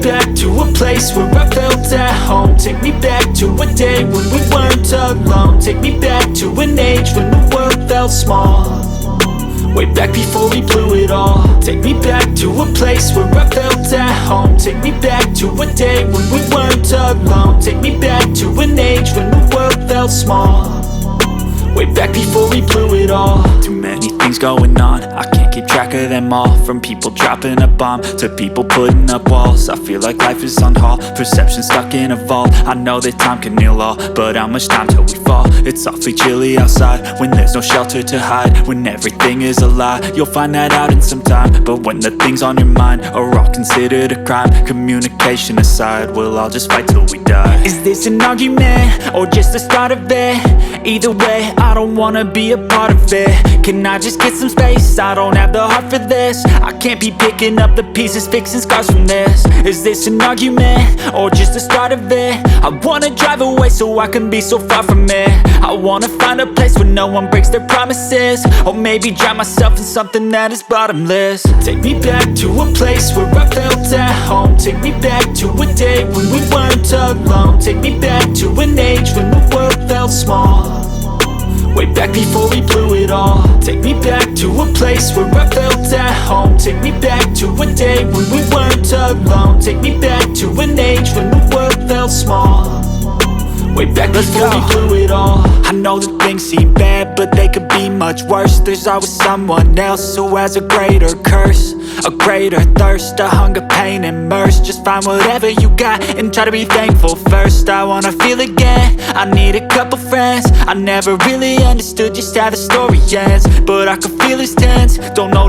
back to a place where I felt at home. Take me back to a day when we weren't alone. Take me back to an age when the world felt small, way back before we blew it all. Take me back to a place where I felt at home. Take me back to a day when we weren't alone. Take me back to an age when the world felt small, way back before we blew it all. Too many things going on, I can't keep track of them all. From people dropping a bomb to people putting up walls. I feel like life is on hold, perception stuck in a vault. I know that time can heal all, but how much time till we fall? It's awfully chilly outside when there's no shelter to hide. When everything is a lie, you'll find that out in some time. But when the things on your mind are all considered a crime, communication aside, we'll all just fight till we die. Is this an argument or just the start of it? Either way, I don't wanna be a part of it. Can I just get some space? I don't have the heart for this. I can't be picking up the pieces, fixing scars from this. Is this an argument or just the start of it? I wanna drive away so I can be so far from it. I wanna find a place where no one breaks their promises, or maybe drown myself in something that is bottomless. Take me back to a place where I felt at home. Take me back to a day when we weren't alone. Take me back to an age when the world felt small, way back before we blew it all. Take me back to a place where I felt at home. Take me back to a day when we weren't alone. Take me back to an age when the world felt small, way back before we blew it all. I know that things seem bad, but they could be much worse. There's always someone else who has a greater curse, a greater thirst, a hunger, pain, and mercy. Just find whatever you got and try to be thankful first. I wanna feel again, I need a couple friends. I never really understood just how the story ends, but I can feel it's tense. Don't know